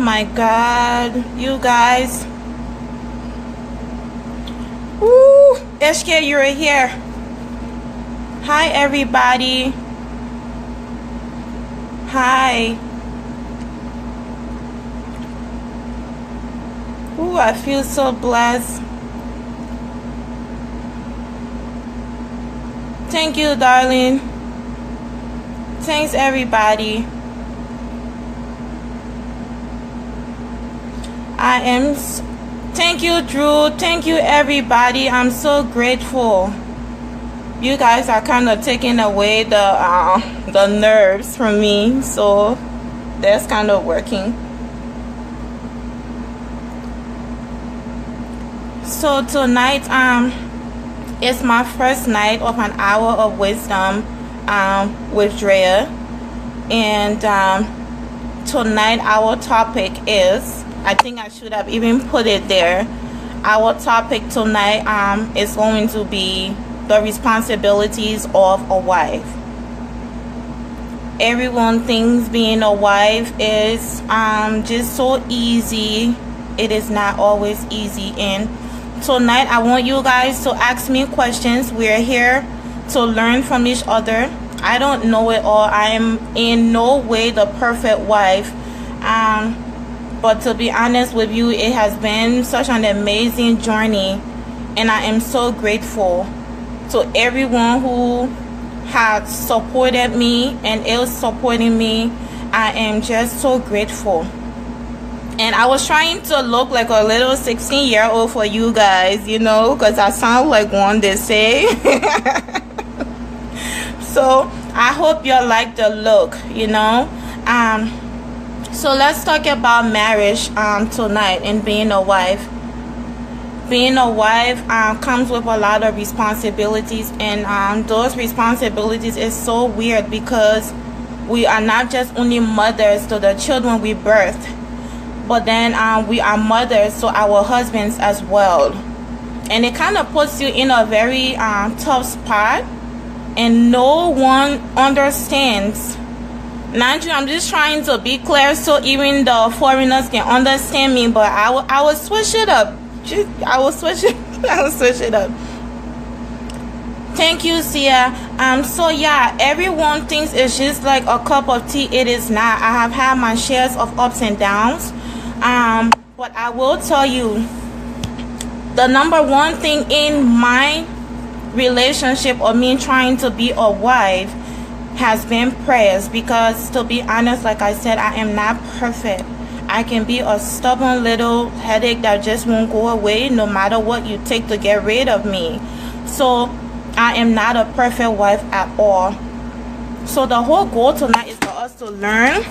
my God, you guys. Woo, SK, you're here. Hi, everybody. Hi. Ooh, I feel so blessed. Thank you, darling. Thanks, everybody. Thank you, Drew. Thank you, everybody. I'm so grateful. You guys are kind of taking away the nerves from me, so that's kind of working. So tonight it's my first night of an hour of wisdom with Drea, and tonight our topic is, I think I should have even put it there, our topic tonight is going to be the responsibilities of a wife. Everyone thinks being a wife is just so easy. It is not always easy, and tonight I want you guys to ask me questions. We're here to learn from each other. I don't know it all. I am in no way the perfect wife, but to be honest with you, it has been such an amazing journey, and I am so grateful to everyone who has supported me and is supporting me. I am just so grateful. And I was trying to look like a little 16-year-old for you guys, you know, because I sound like one, they say. So I hope you like the look, you know. So let's talk about marriage tonight and being a wife. Being a wife comes with a lot of responsibilities, and those responsibilities is so weird because we are not just only mothers to the children we birthed, but then we are mothers to our husbands as well, and it kind of puts you in a very tough spot, and no one understands. Nancy, I'm just trying to be clear so even the foreigners can understand me, but I will switch it up. I will switch it up. Thank you, Sia. So yeah, everyone thinks it's just like a cup of tea. It is not. I have had my shares of ups and downs. But I will tell you, the number one thing in my relationship or me trying to be a wife has been prayers, because to be honest, like I said, I am not perfect. I can be a stubborn little headache that just won't go away no matter what you take to get rid of me. So I am not a perfect wife at all. So the whole goal tonight is for us to learn.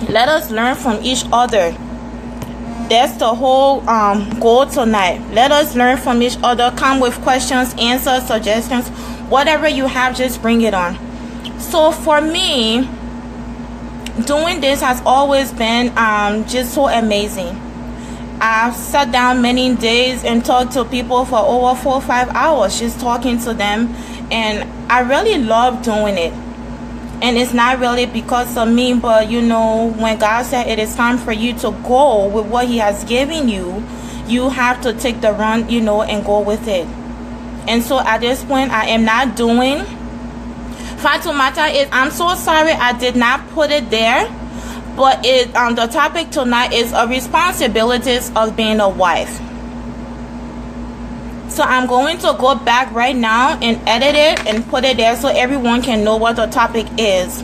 Let us learn from each other. That's the whole goal tonight. Let us learn from each other. Come with questions, answers, suggestions. Whatever you have, just bring it on. So for me, doing this has always been just so amazing. I've sat down many days and talked to people for over 4 or 5 hours, just talking to them, and I really love doing it. And it's not really because of me, but you know, when God said it is time for you to go with what he has given you, you have to take the run, you know, and go with it. And so at this point, I am not doing. Fact of the matter is, I'm so sorry I did not put it there, but the topic tonight is a responsibilities of being a wife. So I'm going to go back right now and edit it and put it there so everyone can know what the topic is.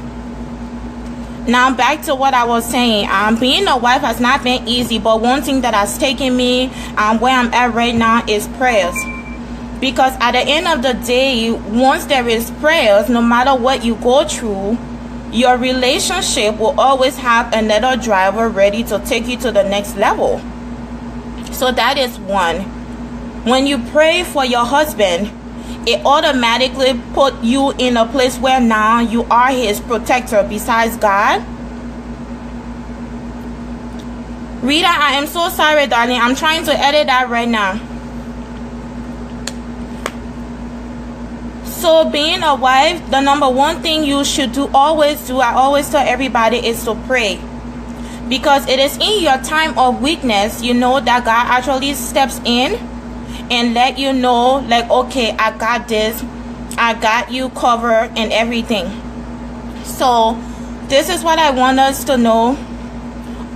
Now back to what I was saying. Being a wife has not been easy, but one thing that has taken me where I'm at right now is prayers. Because at the end of the day, once there is prayers, no matter what you go through, your relationship will always have another driver ready to take you to the next level. So that is one. When you pray for your husband, it automatically put you in a place where now you are his protector besides God. Rita, I am so sorry, darling. I'm trying to edit that right now. So being a wife, the number one thing you should always do, I always tell everybody, is to pray. Because it is in your time of weakness, you know, that God actually steps in and let you know, like, okay, I got this, I got you covered and everything. So this is what I want us to know.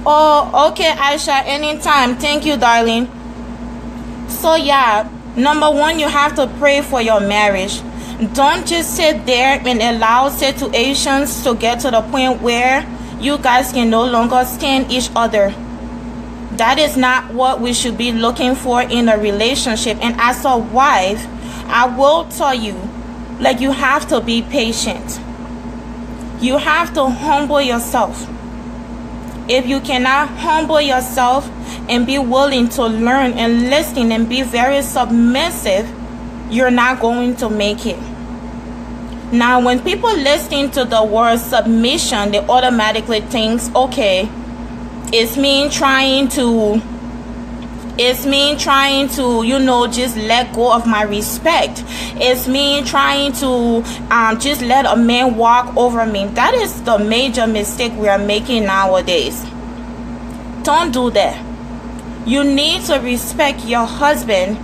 Oh, okay, Aisha, anytime. Thank you, darling. So yeah, number one, you have to pray for your marriage. Don't just sit there and allow situations to get to the point where you guys can no longer stand each other. That is not what we should be looking for in a relationship. And as a wife, I will tell you, like, you have to be patient. You have to humble yourself. If you cannot humble yourself and be willing to learn and listen and be very submissive, you're not going to make it. Now, when people listen to the word submission, they automatically think, okay, it's me trying to, you know, just let go of my respect. It's me trying to just let a man walk over me. That is the major mistake we are making nowadays. Don't do that. You need to respect your husband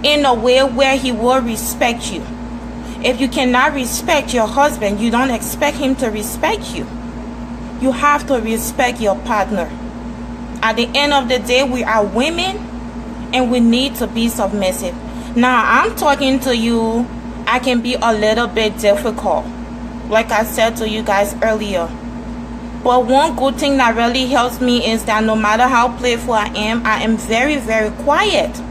in a way where he will respect you. If you cannot respect your husband, you don't expect him to respect you. You have to respect your partner. At the end of the day, we are women and we need to be submissive. Now, I'm talking to you, I can be a little bit difficult, like I said to you guys earlier. But one good thing that really helps me is that no matter how playful I am very, very quiet.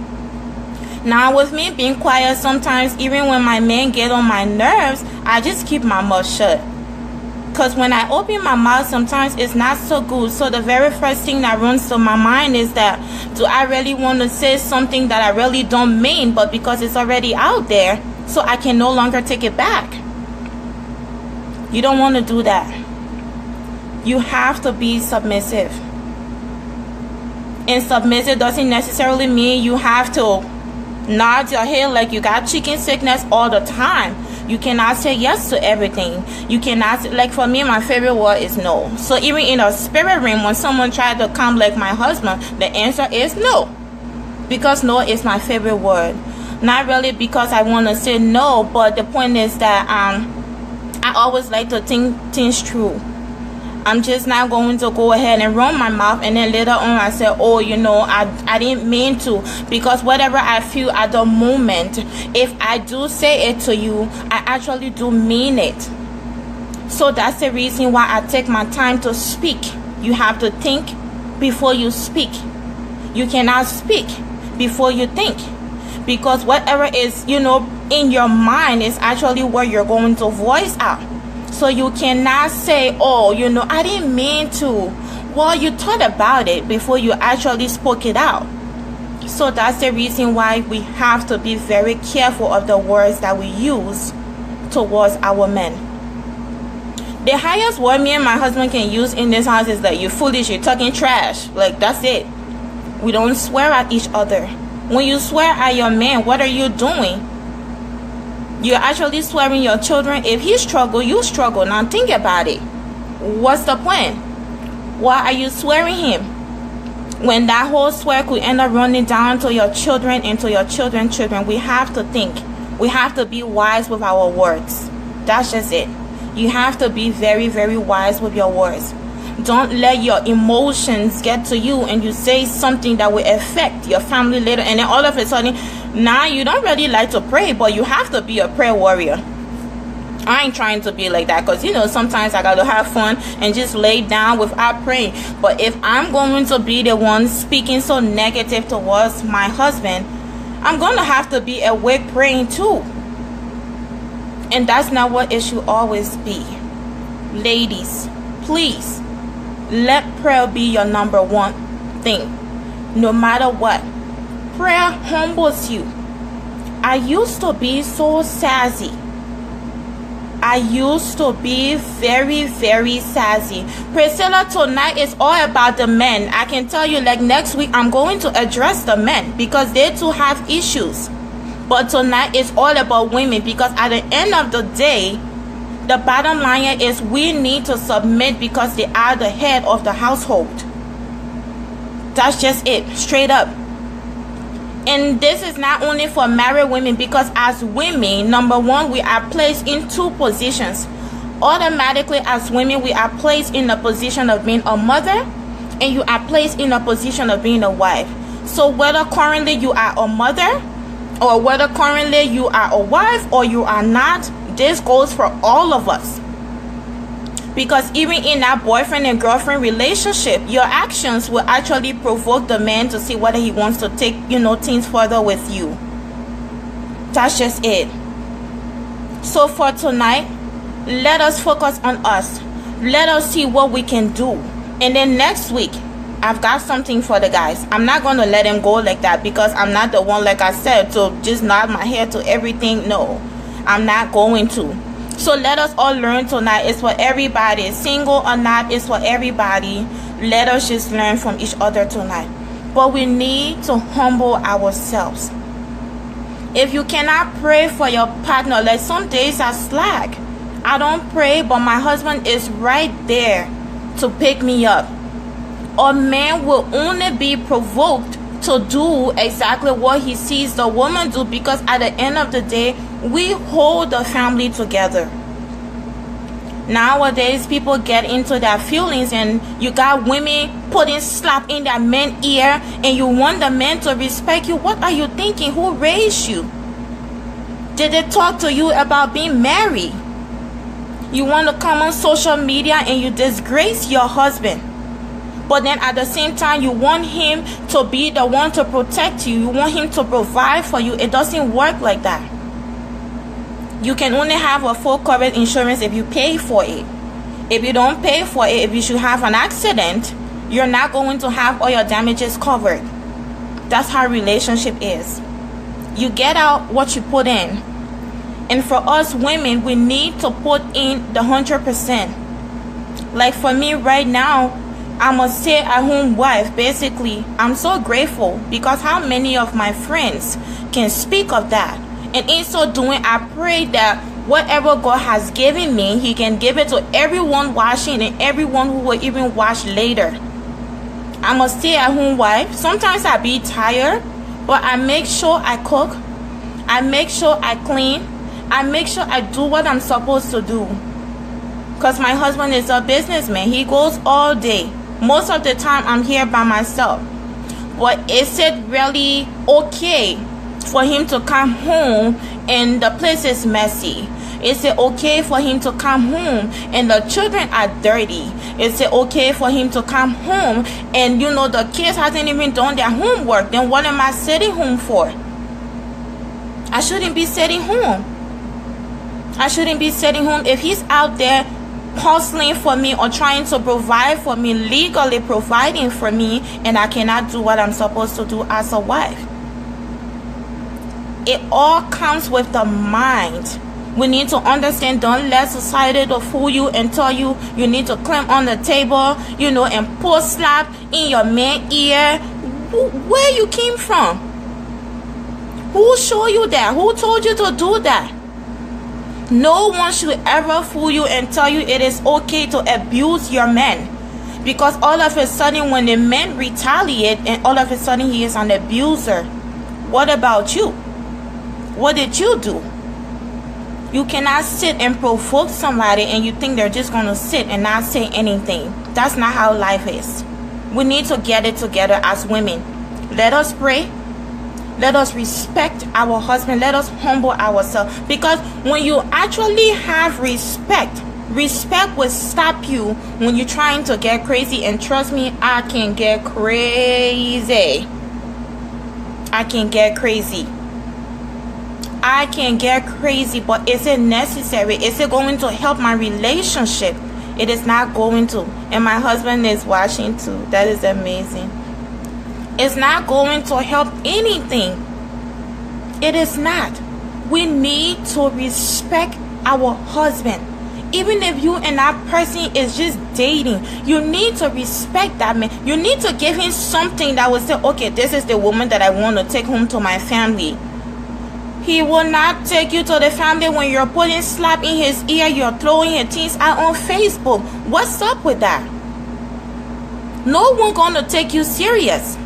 Now, with me being quiet, sometimes even when my men get on my nerves, I just keep my mouth shut. Because when I open my mouth, sometimes it's not so good. So the very first thing that runs to my mind is that, do I really want to say something that I really don't mean, but because it's already out there, so I can no longer take it back? You don't want to do that. You have to be submissive. And submissive doesn't necessarily mean you have to nod your head like you got chicken sickness all the time. You cannot say yes to everything. You cannot, like for me, my favorite word is no. So even in a spirit realm, when someone tried to come like my husband, the answer is no. Because no is my favorite word. Not really because I want to say no, but the point is that I always like to think things through. I'm just not going to go ahead and run my mouth and then later on I say, oh, you know, I didn't mean to. Because whatever I feel at the moment, if I do say it to you, I actually do mean it. So that's the reason why I take my time to speak. You have to think before you speak. You cannot speak before you think. Because whatever is, you know, in your mind is actually what you're going to voice out. So you cannot say, oh, you know, I didn't mean to. Well, you thought about it before you actually spoke it out. So that's the reason why we have to be very careful of the words that we use towards our men. The highest word me and my husband can use in this house is that you're foolish, you're talking trash. Like, that's it. We don't swear at each other. When you swear at your man, what are you doing? You're actually swearing your children. If he struggle, you struggle. Now think about it. What's the point? Why are you swearing him? When that whole swear could end up running down to your children and to your children's children. We have to think. We have to be wise with our words. That's just it. You have to be very, very wise with your words. Don't let your emotions get to you and you say something that will affect your family later, and then all of a sudden, now you don't really like to pray, but you have to be a prayer warrior. I ain't trying to be like that, because you know, sometimes I gotta have fun and just lay down without praying. But if I'm going to be the one speaking so negative towards my husband, I'm gonna have to be awake praying too. And that's not what it should always be. Ladies, please, let prayer be your number one thing, no matter what. Prayer humbles you. I used to be so sassy. I used to be very, very sassy. Priscilla, tonight is all about the men. I can tell you, like next week, I'm going to address the men because they too have issues. But tonight is all about women, because at the end of the day, the bottom line is we need to submit because they are the head of the household. That's just it, straight up. And this is not only for married women, because as women, number one, we are placed in two positions. Automatically, as women, we are placed in the position of being a mother, and you are placed in a position of being a wife. So whether currently you are a mother, or whether currently you are a wife, or you are not, this goes for all of us. Because even in that boyfriend and girlfriend relationship, your actions will actually provoke the man to see whether he wants to take, things further with you. That's just it. So for tonight, let us focus on us. Let us see what we can do. And then next week, I've got something for the guys. I'm not going to let them go like that, because I'm not the one, like I said, to just nod my head to everything. No, I'm not going to. So let us all learn tonight. It's for everybody. Single or not, it's for everybody. Let us just learn from each other tonight. But we need to humble ourselves. If you cannot pray for your partner, like some days I slack. I don't pray, but my husband is right there to pick me up. A man will only be provoked to do exactly what he sees the woman do, because at the end of the day, we hold the family together. Nowadays, people get into their feelings, and you got women putting slap in their men's ear, and you want the men to respect you. What are you thinking? Who raised you? Did they talk to you about being married? You want to come on social media and you disgrace your husband. But then at the same time, you want him to be the one to protect you. You want him to provide for you. It doesn't work like that. You can only have a full coverage insurance if you pay for it. If you don't pay for it, if you should have an accident, you're not going to have all your damages covered. That's how relationship is. You get out what you put in. And for us women, we need to put in the 100%. Like for me right now, I'm a stay-at-home wife. Basically, I'm so grateful, because how many of my friends can speak of that? And in so doing, I pray that whatever God has given me, He can give it to everyone watching and everyone who will even watch later. I'm a stay-at-home wife. Sometimes I be tired, but I make sure I cook. I make sure I clean. I make sure I do what I'm supposed to do. Because my husband is a businessman. He goes all day. Most of the time, I'm here by myself. But is it really okay for him to come home and the place is messy? Is it okay for him to come home and the children are dirty? Is it okay for him to come home and the kids hasn't even done their homework? Then what am I sitting home for? I shouldn't be sitting home. I shouldn't be sitting home. If he's out there hustling for me or trying to provide for me, legally providing for me, and I cannot do what I'm supposed to do as a wife. It all comes with the mind. We need to understand, don't let society to fool you and tell you you need to climb on the table, and pull slap in your man's ear. Where you came from? Who showed you that? Who told you to do that? No one should ever fool you and tell you it is okay to abuse your man. Because all of a sudden when the men retaliate, and all of a sudden he is an abuser. What about you? What did you do? You cannot sit and provoke somebody and you think they're just going to sit and not say anything. That's not how life is. We need to get it together as women. Let us pray. Let us respect our husband. Let us humble ourselves. Because when you actually have respect, respect will stop you when you're trying to get crazy. And trust me, I can get crazy. I can get crazy. I can get crazy, but is it necessary? Is it going to help my relationship? It is not going to. And my husband is watching too. That is amazing. It's not going to help anything. It is not. We need to respect our husband. Even if you and that person is just dating, you need to respect that man. You need to give him something that will say, okay, this is the woman that I want to take home to my family. He will not take you to the family when you're putting slap in his ear, you're throwing your things out on Facebook. What's up with that? No one gonna take you serious.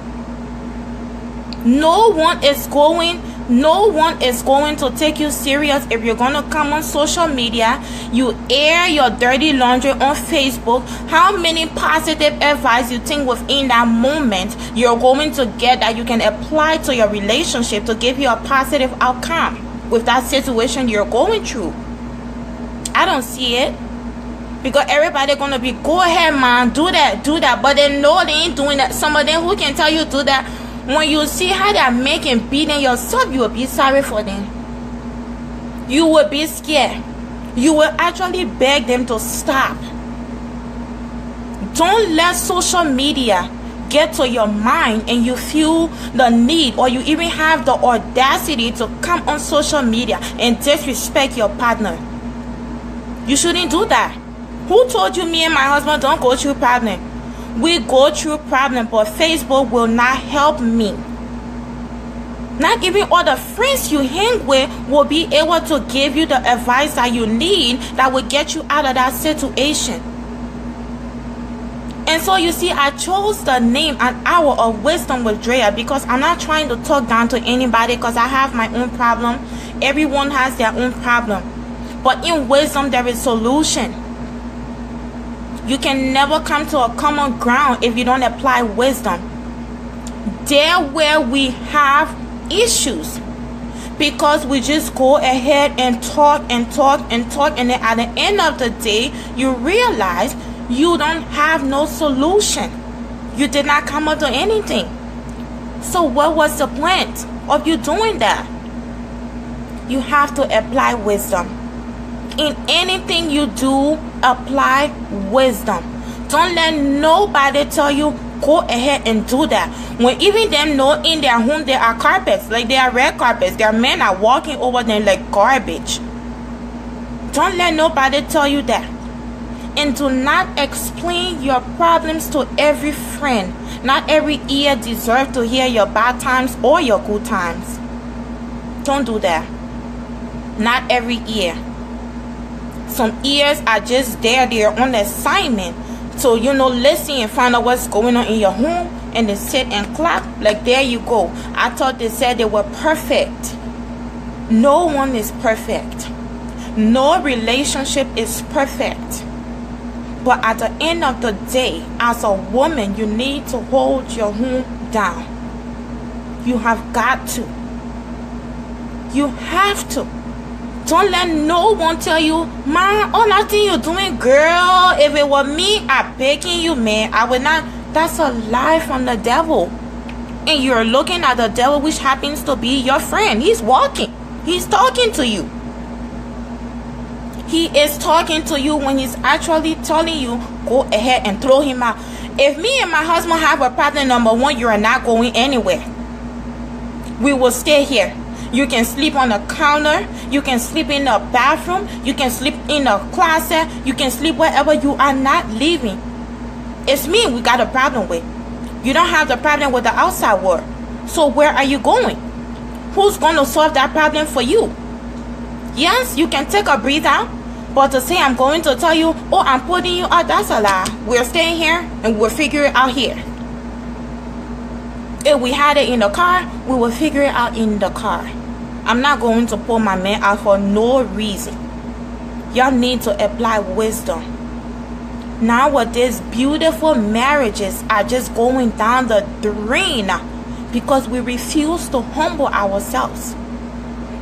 No one is going to take you serious if you're gonna come on social media, you air your dirty laundry on Facebook. How many positive advice you think within that moment you're going to get that you can apply to your relationship to give you a positive outcome with that situation you're going through? I don't see it. Because everybody gonna be, go ahead man, do that, but they know they ain't doing that. Some of them who can tell you do that, when you see how they're making beating yourself, you will be sorry for them. You will be scared. You will actually beg them to stop. Don't let social media get to your mind and you feel the need, or you even have the audacity to come on social media and disrespect your partner. You shouldn't do that. Who told you me and my husband don't go through problems? We go through problems, but Facebook will not help me. Not even all the friends you hang with will be able to give you the advice that you need that will get you out of that situation. And so you see, I chose the name An Hour of Wisdom with Drea because I'm not trying to talk down to anybody, because I have my own problem. Everyone has their own problem. But in wisdom, there is solution. You can never come to a common ground if you don't apply wisdom. There where we have issues, because we just go ahead and talk, and then at the end of the day, you realize you don't have no solution. You did not come up to anything. So what was the point of you doing that? You have to apply wisdom. In anything you do, apply wisdom. Don't let nobody tell you go ahead and do that, when even them know in their home there are carpets, like they are red carpets. Their men are walking over them like garbage. Don't let nobody tell you that. And do not explain your problems to every friend. Not every ear deserves to hear your bad times or your good times. Don't do that. Not every ear. Some ears are just there. They're on assignment. So, listen and find out what's going on in your home. And they sit and clap. Like, there you go. I thought they said they were perfect. No one is perfect. No relationship is perfect. But at the end of the day, as a woman, you need to hold your home down. You have got to. You have to. Don't let no one tell you, man, all that thing you're doing, girl, if it were me, I'm begging you, man, I would not. That's a lie from the devil. And you're looking at the devil, which happens to be your friend. He's walking. He's talking to you. He is talking to you when he's actually telling you, go ahead and throw him out. If me and my husband have a problem, number one, you are not going anywhere. We will stay here. You can sleep on the counter. You can sleep in the bathroom. You can sleep in the closet. You can sleep wherever. You are not leaving. It's me we got a problem with. You don't have the problem with the outside world. So where are you going? Who's going to solve that problem for you? Yes, you can take a breath out. But to say I'm going to tell you, oh, I'm putting you out, that's a lie. We're staying here and we'll figure it out here. If we had it in the car, we will figure it out in the car. I'm not going to pull my man out for no reason. Y'all need to apply wisdom. Nowadays, beautiful marriages are just going down the drain because we refuse to humble ourselves.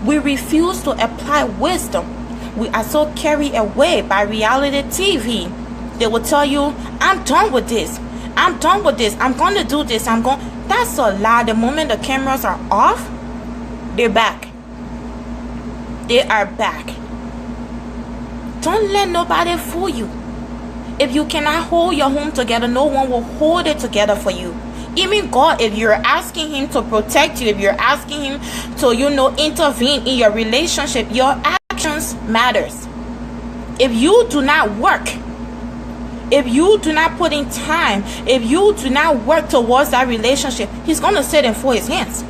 We refuse to apply wisdom. We are so carried away by reality TV. They will tell you, I'm done with this. I'm done with this. I'm going to do this. That's a lie. The moment the cameras are off, they're back. They are back. Don't let nobody fool you. If you cannot hold your home together, no one will hold it together for you. Even God, if you're asking him to protect you, if you're asking him to, intervene in your relationship, your actions matters. If you do not work, if you do not put in time, if you do not work towards that relationship, he's going to sit and fold his hands.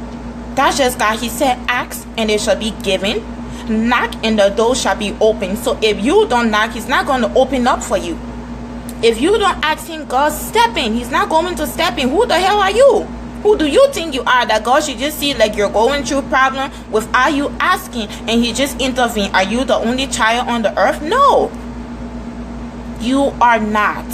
That's just God. He said, ask and it shall be given. Knock and the door shall be open. So if you don't knock, he's not going to open up for you. If you don't ask him, God, step in, he's not going to step in. Who the hell are you? Who do you think you are that God should just see like you're going through a problem without you asking and he just intervene? Are you the only child on the earth? No. You are not.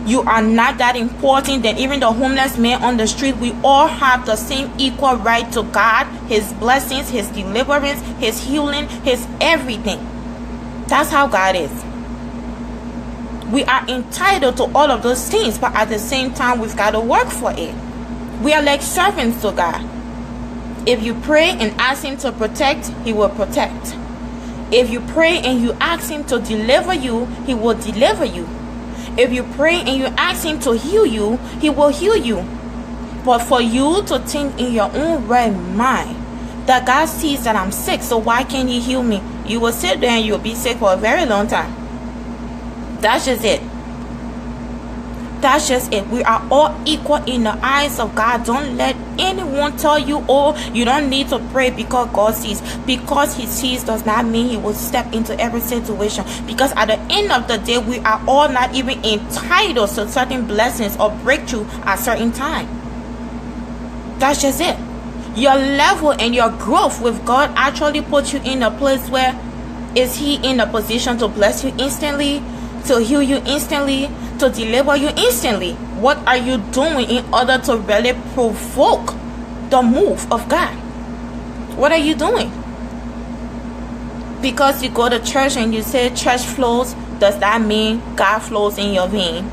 You are not that important than even the homeless man on the street. We all have the same equal right to God, his blessings, his deliverance, his healing, his everything. That's how God is. We are entitled to all of those things, but at the same time, we've got to work for it. We are like servants to God. If you pray and ask him to protect, he will protect. If you pray and you ask him to deliver you, he will deliver you. If you pray and you ask him to heal you, he will heal you. But for you to think in your own right mind that God sees that I'm sick, so why can't he heal me? You will sit there and you'll be sick for a very long time. That's just it. That's just it. We are all equal in the eyes of God. Don't let anyone tell you, oh, you don't need to pray because God sees. Because he sees does not mean he will step into every situation. Because at the end of the day, we are all not even entitled to certain blessings or breakthrough at certain time. That's just it. Your level and your growth with God actually puts you in a place where is he in a position to bless you instantly, to heal you instantly, to deliver you instantly. What are you doing in order to really provoke the move of God? What are you doing? Because you go to church and you say church flows, does that mean God flows in your vein?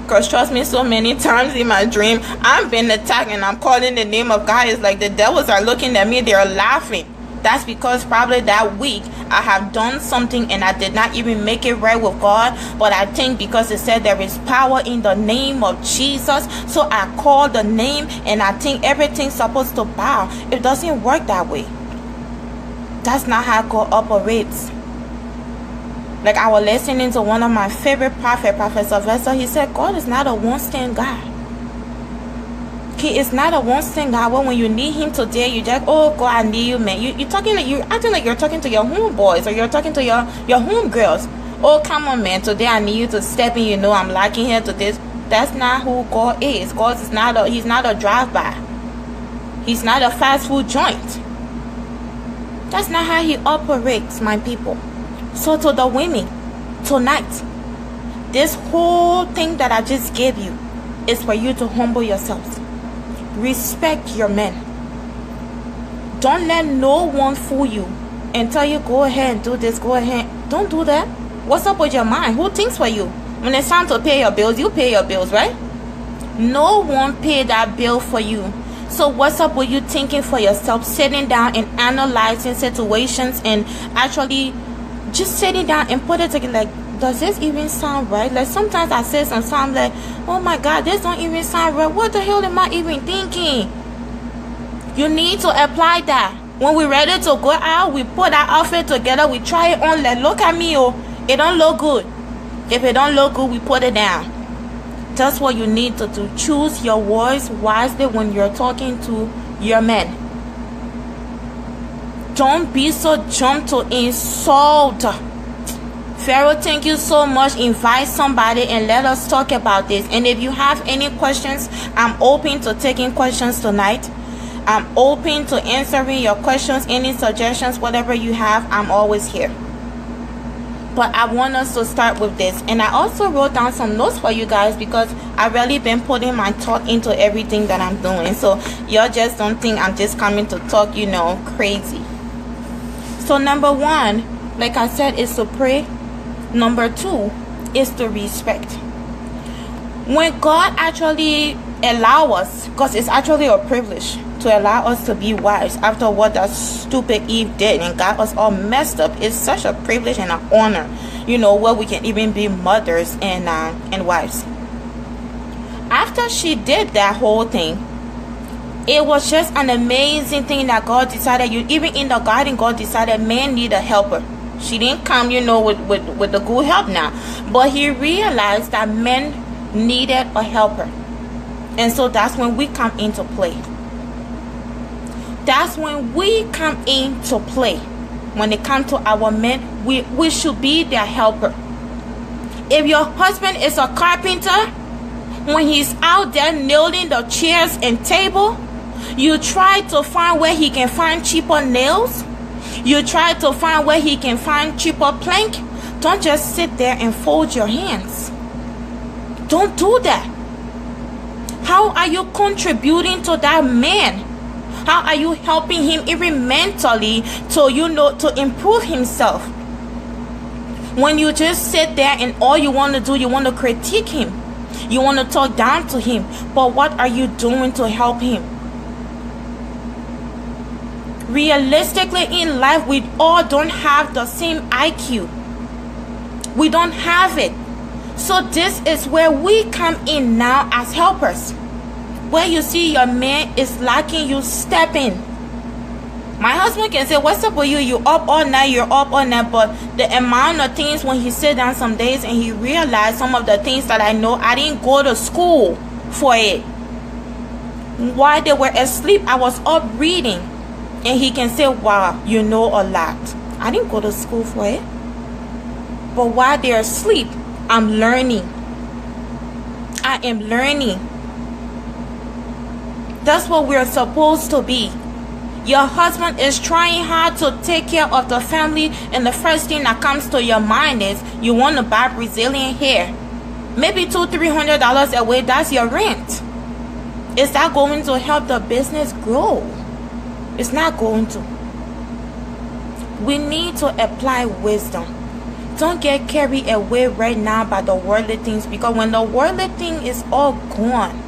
Because trust me, so many times in my dream, I've been attacked and I'm calling the name of God. It's like the devils are looking at me, they're laughing. That's because probably that week I have done something and I did not even make it right with God. But I think because it said there is power in the name of Jesus, so I call the name and I think everything's supposed to bow. It doesn't work that way. That's not how God operates. Like I was listening to one of my favorite prophets, Prophet Sylvester. He said God is not a one-stand God. He is not a one-stand God. Well, when you need him today, you just, oh God, I need you, man. You're acting like you're talking to your homeboys or you're talking to your homegirls. Oh, come on, man. Today I need you to step in. You know I'm lacking here to this. That's not who God is. God is not he's not a drive-by. He's not a fast food joint. That's not how he operates, my people. So to the women, tonight, this whole thing that I just gave you is for you to humble yourselves. Respect your men. Don't let no one fool you and tell you go ahead and do this, go ahead. Don't do that. What's up with your mind? Who thinks for you? When it's time to pay your bills, you pay your bills, right? No one paid that bill for you. So what's up with you thinking for yourself, sitting down and analyzing situations and actually just sitting down and put it together like, does this even sound right? Like sometimes I say sometimes like, oh my God, this don't even sound right. What the hell am I even thinking? You need to apply that. When we're ready to go out, we put our outfit together, we try it on, like, look at me, oh, it don't look good. If it don't look good, we put it down. That's what you need to do. Choose your words wisely when you're talking to your men. Don't be so jumped to insult. Pharaoh, thank you so much. Invite somebody and let us talk about this. And if you have any questions, I'm open to taking questions tonight. I'm open to answering your questions, any suggestions, whatever you have, I'm always here. But I want us to start with this. And I also wrote down some notes for you guys because I've really been putting my thought into everything that I'm doing. So y'all just don't think I'm just coming to talk, you know, crazy. So number one, like I said, is to pray. Number two is to respect. When God actually allow us, because it's actually a privilege to allow us to be wives after what that stupid Eve did and got us all messed up, it's such a privilege and an honor, you know, where we can even be mothers and wives. After she did that whole thing, it was just an amazing thing that God decided, even in the garden, God decided man need a helper. She didn't come, you know, with the good help now. But he realized that men needed a helper. And so that's when we come into play. That's when we come into play. When it comes to our men, we should be their helper. If your husband is a carpenter, when he's out there nailing the chairs and table, you try to find where he can find cheaper nails. You try to find where he can find cheaper plank. Don't just sit there and fold your hands. Don't do that. How are you contributing to that man? How are you helping him even mentally to improve himself? When you just sit there and all you want to do, you want to critique him. You want to talk down to him. But what are you doing to help him? Realistically in life, we all don't have the same IQ. We don't have it. So this is where we come in now as helpers. Where you see your man is lacking, you step in. My husband can say, what's up with you? You up all night, you're up all night. But the amount of things when he sit down some days and he realized some of the things that I know, I didn't go to school for it. While they were asleep, I was up reading. And he can say, wow, you know a lot. I didn't go to school for it. But while they're asleep, I'm learning. I am learning. That's what we're supposed to be. Your husband is trying hard to take care of the family, and the first thing that comes to your mind is you want to buy Brazilian hair. Maybe $200-300 a week, that's your rent. Is that going to help the business grow? It's not going to. We need to apply wisdom. Don't get carried away right now by the worldly things, because when the worldly thing is all gone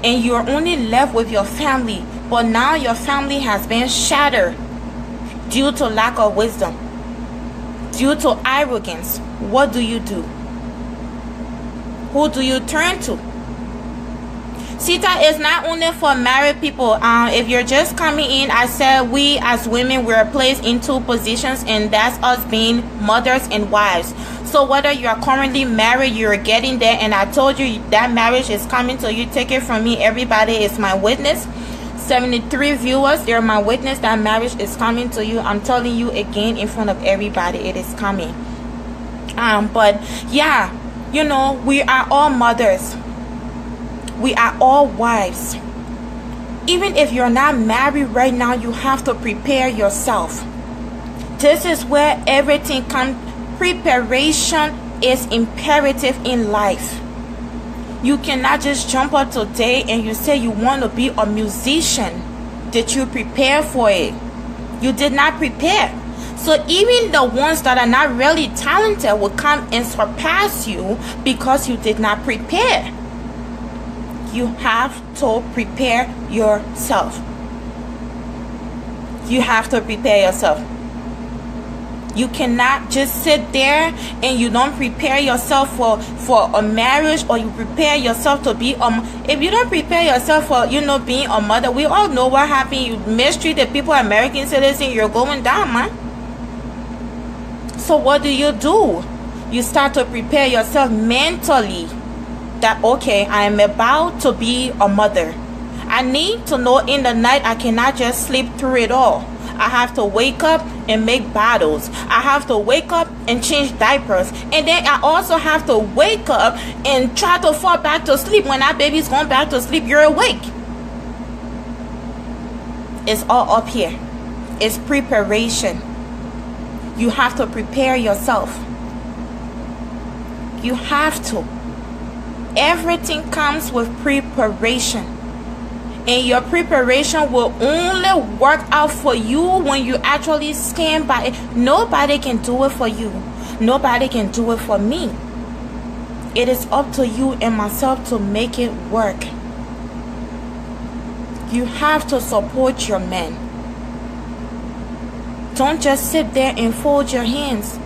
and you're only left with your family, but now your family has been shattered due to lack of wisdom, due to arrogance, what do? Who do you turn to? Sita is not only for married people. If you're just coming in, I said we as women, we're placed in two positions, and that's us being mothers and wives. So whether you're currently married, you're getting there, and I told you that marriage is coming to you. Take it from me, everybody is my witness. 73 viewers, they're my witness that marriage is coming to you. I'm telling you again in front of everybody, it is coming. But yeah, you know, we are all mothers. We are all wives. Even if you're not married right now, you have to prepare yourself. This is where everything comes. Preparation is imperative in life. You cannot just jump up today and you say you want to be a musician. Did you prepare for it? You did not prepare. So even the ones that are not really talented will come and surpass you because you did not prepare. You have to prepare yourself. You have to prepare yourself. You cannot just sit there and you don't prepare yourself for a marriage, or you prepare yourself to be if you don't prepare yourself for, you know, being a mother, we all know what happened. You mistreat the people, American citizen, you're going down, man. So what do? You start to prepare yourself mentally that, okay, I am about to be a mother. I need to know in the night I cannot just sleep through it all. I have to wake up and make bottles. I have to wake up and change diapers. And then I also have to wake up and try to fall back to sleep. When that baby's going back to sleep, you're awake. It's all up here. It's preparation. You have to prepare yourself. You have to. Everything comes with preparation. And your preparation will only work out for you when you actually stand by it. Nobody can do it for you. Nobody can do it for me. It is up to you and myself to make it work. You have to support your men. Don't just sit there and fold your hands.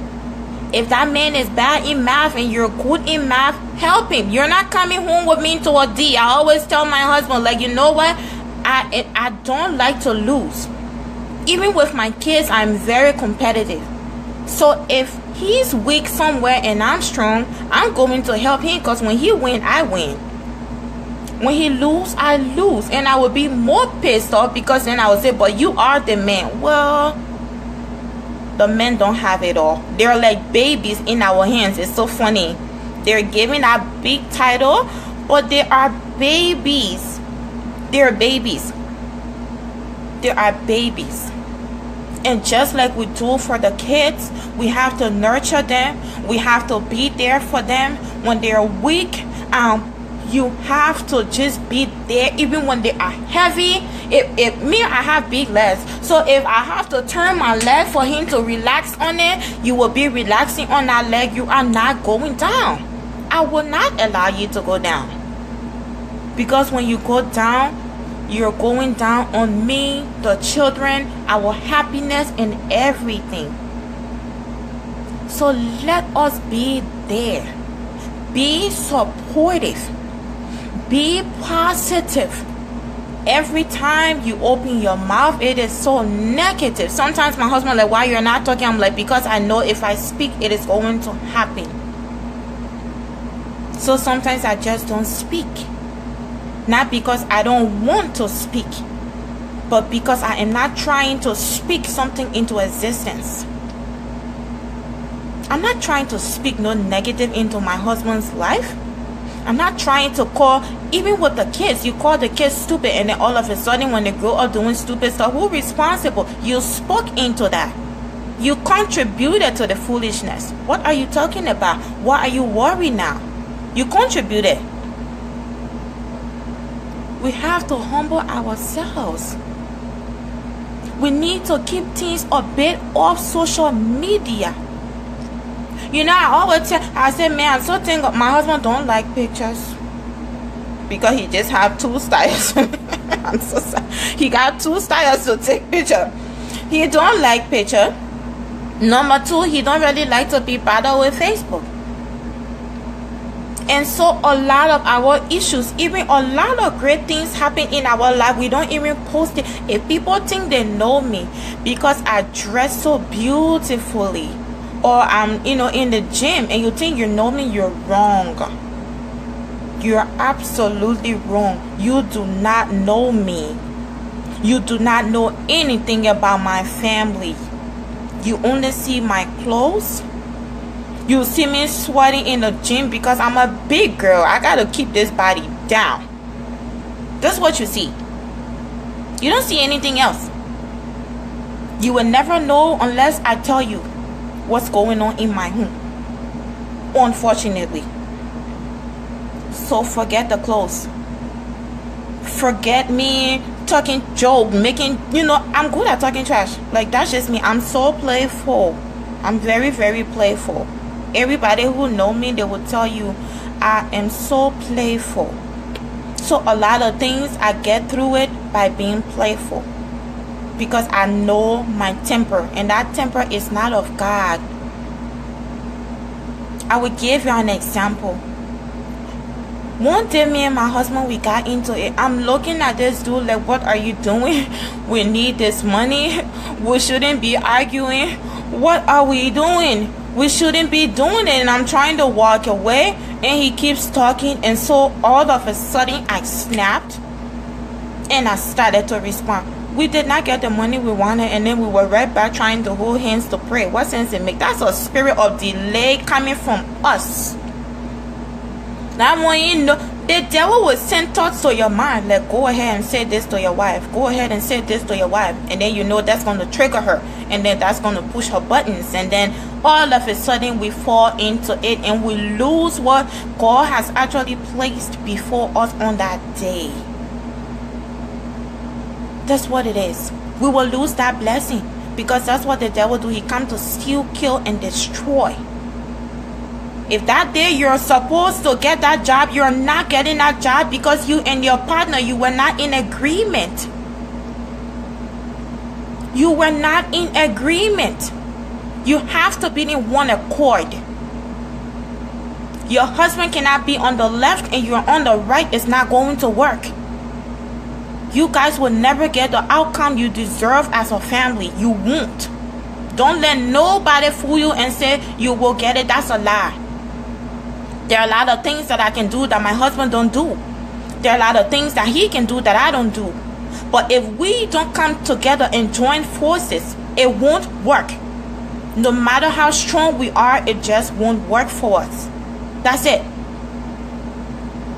If that man is bad in math and you're good in math, help him. You're not coming home with me to a D. I always tell my husband, like, you know what? I don't like to lose. Even with my kids, I'm very competitive. So if he's weak somewhere and I'm strong, I'm going to help him, because when he win, I win. When he lose, I lose. And I will be more pissed off, because then I will say, but you are the man. Well, The men don't have it all. They're like babies in our hands. It's so funny. They're giving that big title, but they are babies. They're babies. They are babies. And just like we do for the kids, we have to nurture them. We have to be there for them when they're weak. You have to just be there even when they are heavy. If me, I have big legs, so if I have to turn my leg for him to relax on it, you will be relaxing on that leg. You are not going down. I will not allow you to go down, because when you go down, you're going down on me, the children, our happiness, and everything. So let us be there. Be supportive. Be positive. Every time you open your mouth, it is so negative. Sometimes my husband like, why you're not talking? I'm like, because I know if I speak, it is going to happen. So sometimes I just don't speak. Not because I don't want to speak, but because I am not trying to speak something into existence. I'm not trying to speak no negative into my husband's life. I'm not trying to call, even with the kids, you call the kids stupid, and then all of a sudden when they grow up doing stupid stuff, who's responsible? You spoke into that. You contributed to the foolishness. What are you talking about? Why are you worried now? You contributed. We have to humble ourselves. We need to keep things a bit off social media. You know, I always tell, I say, man, I'm so thankful my husband don't like pictures, because he just have two styles. I'm so sorry. He got two styles to take picture. He don't like picture. Number two, he don't really like to be bothered with Facebook. And so a lot of our issues, even a lot of great things happen in our life, we don't even post it. If people think they know me because I dress so beautifully, or I'm, in the gym, and you think you know me, you're wrong. You're absolutely wrong. You do not know me. You do not know anything about my family. You only see my clothes. You see me sweating in the gym because I'm a big girl. I gotta keep this body down. That's what you see. You don't see anything else. You will never know unless I tell you what's going on in my home, unfortunately. So forget the clothes. Forget me talking joke, making, I'm good at talking trash. Like, that's just me. I'm so playful. I'm very, very playful. Everybody who know me, they will tell you I am so playful. So a lot of things, I get through it by being playful, because I know my temper, and that temper is not of God. I will give you an example. One day, me and my husband, we got into it. I'm looking at this dude like, what are you doing? We need this money. We shouldn't be arguing. What are we doing? We shouldn't be doing it. And I'm trying to walk away, and he keeps talking. And so all of a sudden, I snapped, and I started to respond. We did not get the money we wanted, and then we were right back trying to hold hands to pray. What sense it make? That's a spirit of delay coming from us. That one, the devil will send thoughts to your mind, like, go ahead and say this to your wife. Go ahead and say this to your wife. And then that's going to trigger her. And then that's going to push her buttons. And then all of a sudden we fall into it, and we lose what God has actually placed before us on that day. That's what it is. We will lose that blessing, because that's what the devil do. He comes to steal, kill, and destroy. If that day you're supposed to get that job, you're not getting that job because you and your partner, you were not in agreement. You were not in agreement. You have to be in one accord. Your husband cannot be on the left and you're on the right. It's not going to work. You guys will never get the outcome you deserve as a family. You won't. Don't let nobody fool you and say you will get it. That's a lie. There are a lot of things that I can do that my husband don't do. There are a lot of things that he can do that I don't do. But if we don't come together and join forces, it won't work. No matter how strong we are, it just won't work for us. That's it.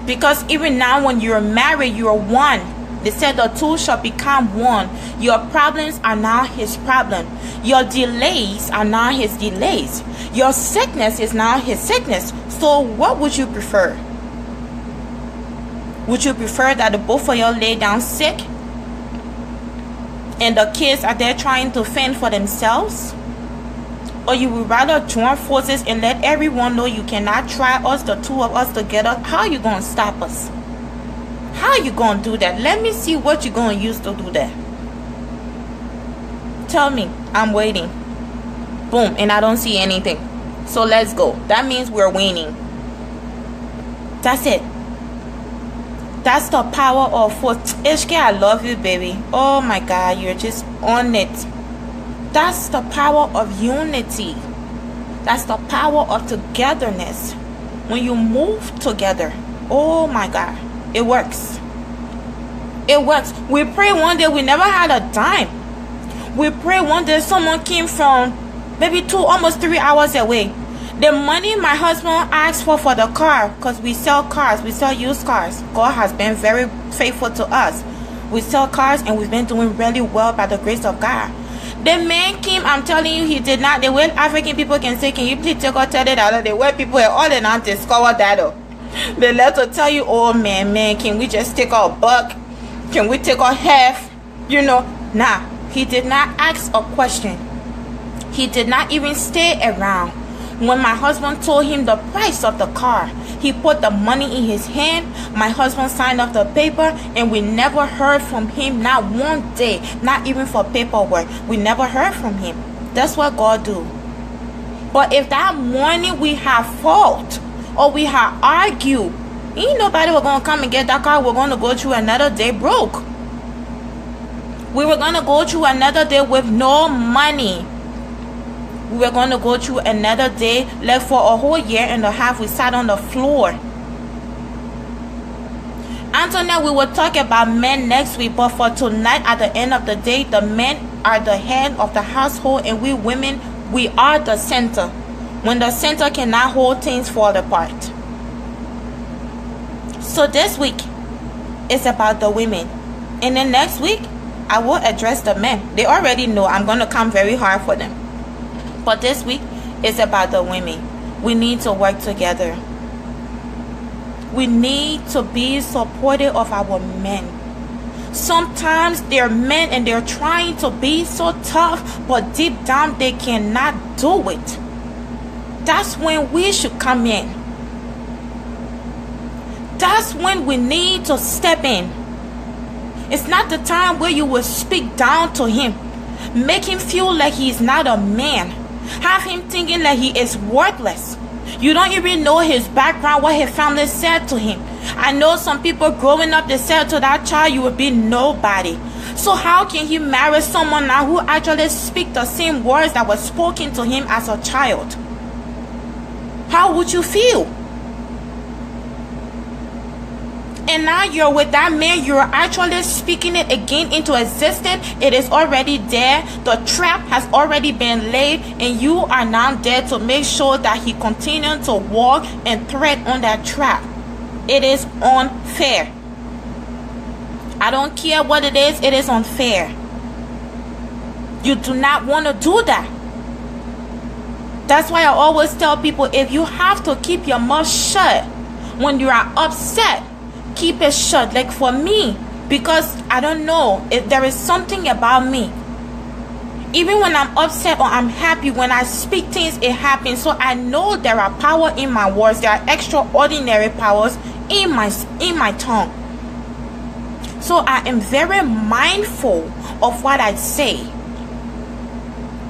Because even now when you're married, you're one. They said the two shall become one. Your problems are now his problem. Your delays are now his delays. Your sickness is now his sickness. So what would you prefer? Would you prefer that the both of you lay down sick and the kids are there trying to fend for themselves? Or you would rather join forces and let everyone know you cannot try us, the two of us together? How are you going to stop us? How are you going to do that? Let me see what you're going to use to do that. Tell me. I'm waiting. Boom. And I don't see anything. So let's go. That means we're winning. That's it. That's the power of force. HK, I love you, baby. Oh my God. You're just on it. That's the power of unity. That's the power of togetherness. When you move together, oh my God, it works. It works. We pray one day, we never had a dime. We pray one day someone came from maybe 2, almost 3 hours away. The money my husband asked for the car, because we sell cars, we sell used cars. God has been very faithful to us. We sell cars and we've been doing really well by the grace of God. The man came, I'm telling you, he did not. The way African people can say, can you please take or tell it out? The way people are all in on discover that. They let to tell you, oh man, can we just take our buck? Can we take our half? You know, nah. He did not ask a question. He did not even stay around. When my husband told him the price of the car, he put the money in his hand. My husband signed off the paper, and we never heard from him, not one day, not even for paperwork. We never heard from him. That's what God do. But if that morning we have fought or we have argued, ain't nobody was going to come and get that car. We're going to go through another day broke. We were going to go through another day with no money. We were going to go through another day, like for a whole year and a half, we sat on the floor. Antoinette, we will talk about men next week, but for tonight, at the end of the day, the men are the head of the household, and we women, we are the center. When the center cannot hold, things fall apart. So this week is about the women, and then next week, I will address the men. They already know I'm going to come very hard for them. But this week is about the women. We need to work together. We need to be supportive of our men. Sometimes they're men and they're trying to be so tough, but deep down they cannot do it. That's when we should come in. That's when we need to step in. It's not the time where you will speak down to him, make him feel like he's not a man. Have him thinking that he is worthless. You don't even know his background, what his family said to him. I know some people growing up, they said to that child, you will be nobody. So how can he marry someone now who actually speaks the same words that were spoken to him as a child? How would you feel? And now you're with that man, you're actually speaking it again into existence. It is already there. The trap has already been laid, and you are now there to make sure that he continues to walk and tread on that trap. It is unfair. I don't care what it is unfair. You do not want to do that. That's why I always tell people, if you have to keep your mouth shut when you are upset, keep it shut. Like for me, because I don't know, if there is something about me, even when I'm upset or I'm happy, when I speak things, it happens. So I know there are power in my words. There are extraordinary powers in my tongue. So I am very mindful of what I say,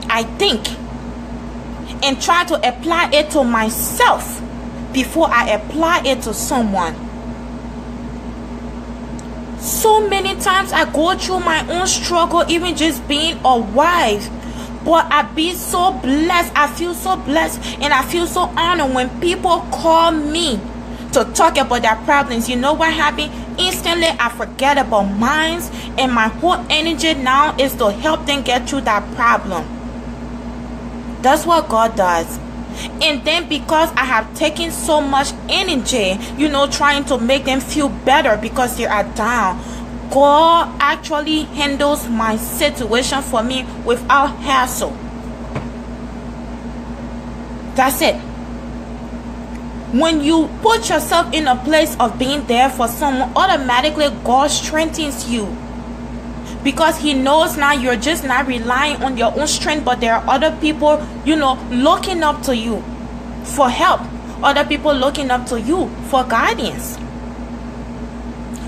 I think, and try to apply it to myself before I apply it to someone. So many times I go through my own struggle, even just being a wife. But I be so blessed. I feel so blessed, and I feel so honored when people call me to talk about their problems. You know what happened? Instantly I forget about mine, and my whole energy now is to help them get through that problem. That's what God does. And then because I have taken so much energy, trying to make them feel better because they are down, God actually handles my situation for me without hassle. That's it. When you put yourself in a place of being there for someone, automatically God strengthens you. Because he knows now you're just not relying on your own strength, but there are other people, looking up to you for help. Other people looking up to you for guidance.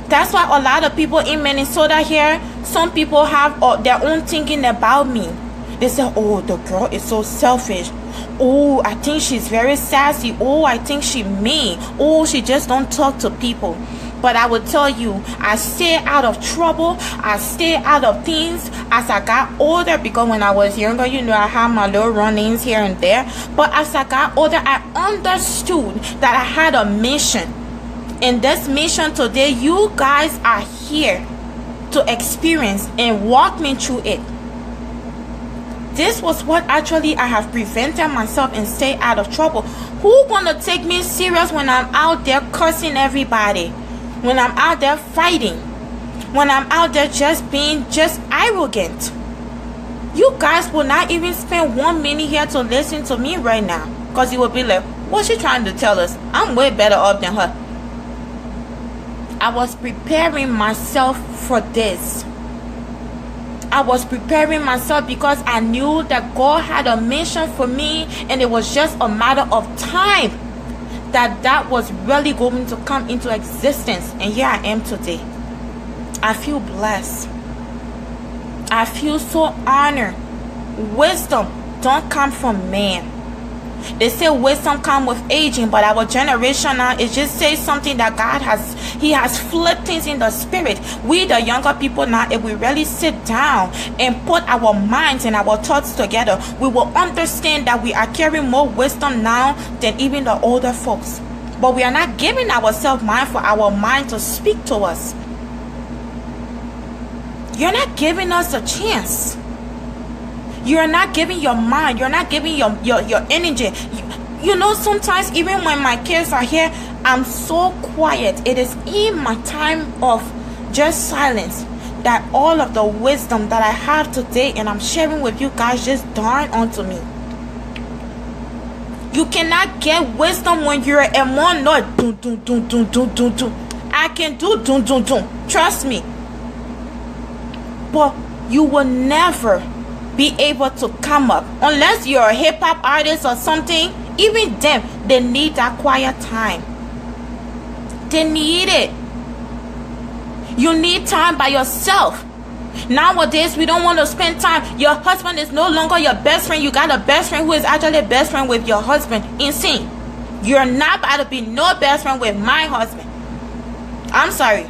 That's why a lot of people in Minnesota here, some people have their own thinking about me. They say, oh, the girl is so selfish. Oh, I think she's very sassy. Oh, I think she mean. Oh, she just don't talk to people. But I will tell you, I stay out of trouble. I stay out of things as I got older. Because when I was younger, I had my little run-ins here and there. But as I got older, I understood that I had a mission. And this mission today, you guys are here to experience and walk me through it. This was what actually I have prevented myself and stay out of trouble. Who gonna take me serious when I'm out there cursing everybody? When I'm out there fighting, when I'm out there just being arrogant? You guys will not even spend 1 minute here to listen to me right now, because you will be like, what's she trying to tell us? I'm way better off than her. I was preparing myself for this. I was preparing myself because I knew that God had a mission for me, and it was just a matter of time that was really going to come into existence. And here I am today. I feel blessed. I feel so honored. Wisdom don't come from man. They say wisdom comes with aging, but our generation now, it just says something that God has flipped things in the spirit. We the younger people now, if we really sit down and put our minds and our thoughts together, we will understand that we are carrying more wisdom now than even the older folks. But we are not giving ourselves mind for our mind to speak to us. You're not giving us a chance. You're not giving your mind. You're not giving your energy. Sometimes even when my kids are here, I'm so quiet. It is in my time of just silence that all of the wisdom that I have today and I'm sharing with you guys just dawn onto me. You cannot get wisdom when you're a more not I can do. Trust me. But you will never be able to come up unless you're a hip-hop artist or something. Even them, they need that quiet time. They need it. You need time by yourself. Nowadays we don't want to spend time. Your husband is no longer your best friend. You got a best friend who is actually best friend with your husband. Insane. You're not about to be no best friend with my husband. I'm sorry.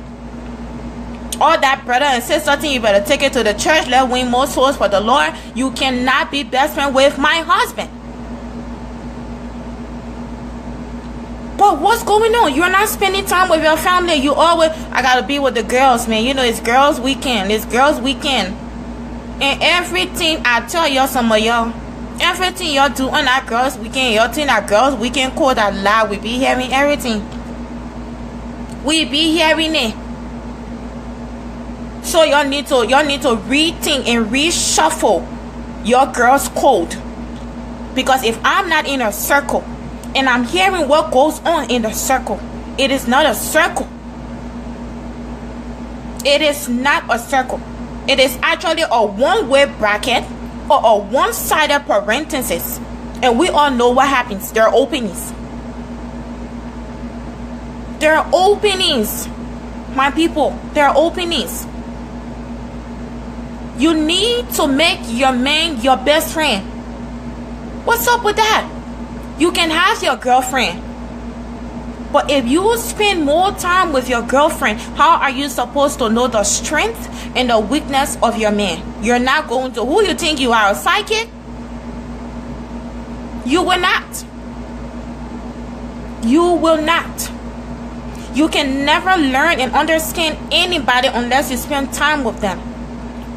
All that brother and sister thing, you better take it to the church. Let's win more souls for the Lord. You cannot be best friend with my husband. But what's going on? You're not spending time with your family. You always, I gotta be with the girls, man. It's girls weekend. It's girls weekend. And everything, I tell y'all, some of y'all, everything y'all do on that girls weekend, y'all think that girls weekend code that lie. We be hearing everything. We be hearing it. So y'all need to rethink and reshuffle your girls' code. Because if I'm not in a circle and I'm hearing what goes on in the circle, it is not a circle. It is not a circle. It is actually a one-way bracket or a one-sided parenthesis. And we all know what happens. There are openings. There are openings. My people, there are openings. You need to make your man your best friend. What's up with that? You can have your girlfriend. But if you spend more time with your girlfriend, how are you supposed to know the strength and the weakness of your man? You're not going to. Who you think you are, a psychic? You will not. You will not. You can never learn and understand anybody unless you spend time with them.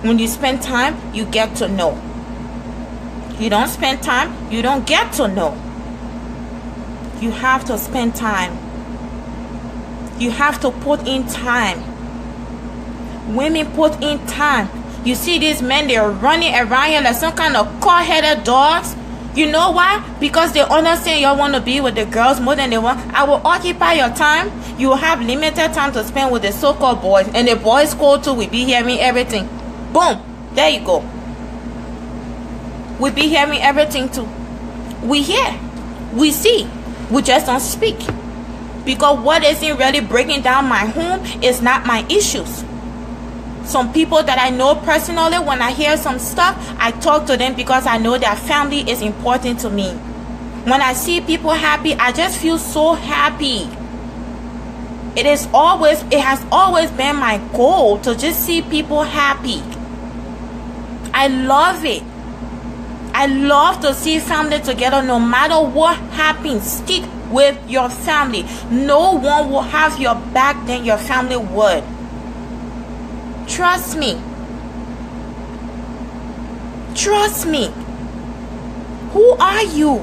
When you spend time, you get to know. You don't spend time, you don't get to know. You have to spend time. You have to put in time. Women put in time. You see these men, they're running around here like some kind of car-headed dogs. You know why? Because they understand y'all want to be with the girls more than they want. I will occupy your time. You will have limited time to spend with the so-called boys. And the boys go too. We be hearing everything. Boom. There you go. We be hearing everything too. We hear. We see. We just don't speak. Because what isn't really breaking down my home is not my issues. Some people that I know personally, when I hear some stuff, I talk to them because I know their family is important to me. When I see people happy, I just feel so happy. It has always been my goal to just see people happy. I love it. I love to see family together no matter what happens. Stick with your family. No one will have your back than your family would. Trust me. Trust me. Who are you?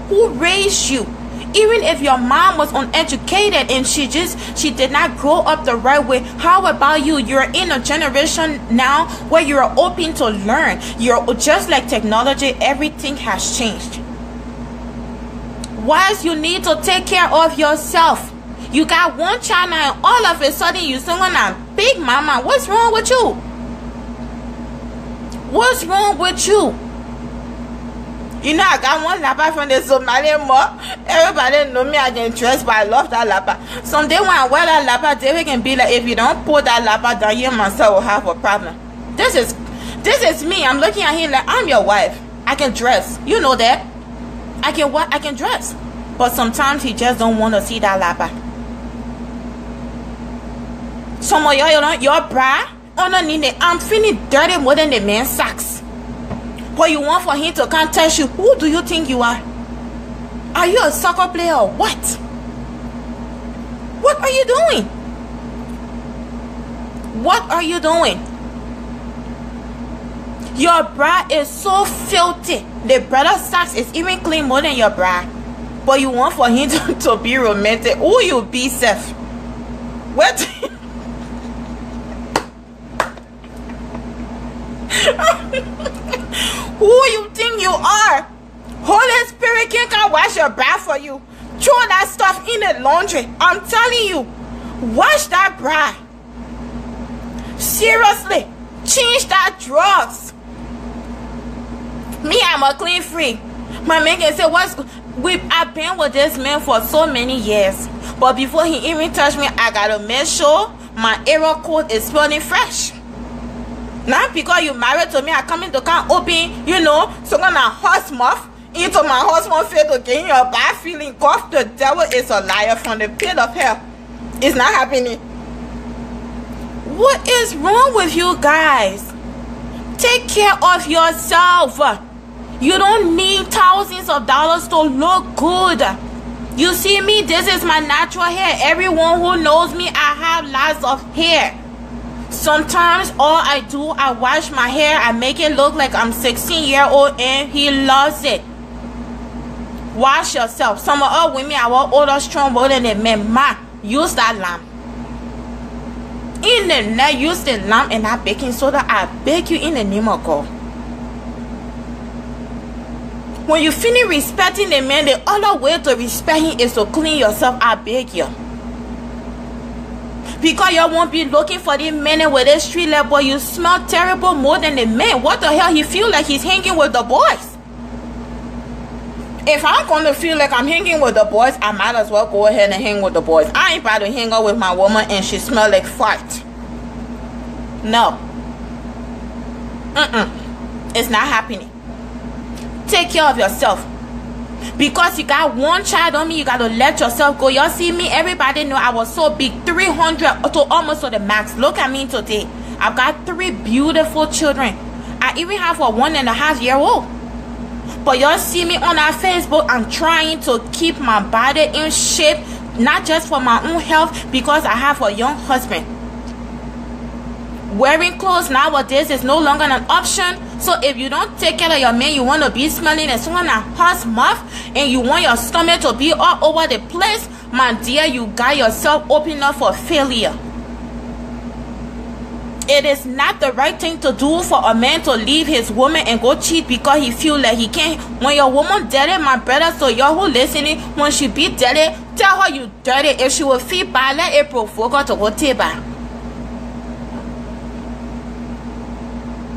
Who raised you? Even if your mom was uneducated and she did not grow up the right way, how about you? You're in a generation now where you're open to learn. You're just like technology, everything has changed. Whilst you need to take care of yourself. You got one child now and all of a sudden you someone a big mama. What's wrong with you? What's wrong with you? You know, I got one lapa from the Somalian mob. Everybody know me, I get dressed, but I love that lapa. Someday when I wear that lapa, they can be like, if you don't put that lapa down, you myself will have a problem. This is me. I'm looking at him like, I'm your wife. I can dress. You know that. I can dress. But sometimes he just don't want to see that lapa. Some of y'all, your bra, underneath the arm feeling dirty more than the man's socks. But you want for him to come touch you. Who do you think you are? Are you a soccer player or what? What are you doing? What are you doing? Your bra is so filthy. The brother's socks is even clean more than your bra. But you want for him to be romantic. Who you be, Seth? What? Who you think you are? Holy Spirit can't wash your bra for you. Throw that stuff in the laundry. I'm telling you, wash that bra. Seriously, change that drugs. Me, I'm a clean freak. My man can say, I've been with this man for so many years. But before he even touched me, I gotta make sure my error code is smelling fresh. Not because you married to me, I come in to come open, so gonna horse mouth into my husband's face to gain your bad feeling. God, the devil is a liar from the pit of hell. It's not happening. What is wrong with you guys? Take care of yourself. You don't need thousands of dollars to look good. You see me, this is my natural hair. Everyone who knows me, I have lots of hair. Sometimes all I do, I wash my hair, I make it look like I'm 16-year-old and he loves it. Wash yourself. Some of our women are older, strong, more than the men. Use that lamp. In the night, use the lamp and not baking soda. I beg you in the name of God. When you finish respecting the man, the other way to respect him is to clean yourself. I beg you. Because you won't be looking for the men with the street level. You smell terrible more than the man. What the hell? He feel like he's hanging with the boys. If I'm going to feel like I'm hanging with the boys, I might as well go ahead and hang with the boys. I ain't about to hang out with my woman and she smell like fart. No. It's not happening. Take care of yourself. Because you got one child on me, you got to let yourself go. Y'all see me? Everybody know I was so big. 300 to almost to the max. Look at me today. I've got 3 beautiful children. I even have a 1.5-year-old. But y'all see me on our Facebook. I'm trying to keep my body in shape. Not just for my own health, because I have a young husband. Wearing clothes nowadays is no longer an option. So if you don't take care of your man, you want to be smelling and someone a hot mouth, and you want your stomach to be all over the place, my dear, you got yourself open up for failure. It is not the right thing to do for a man to leave his woman and go cheat because he feel like he can't. When your woman dirty, my brother, so y'all who listening, when she be dirty, tell her you dirty. If she will feel bad, let it provoke her to go table.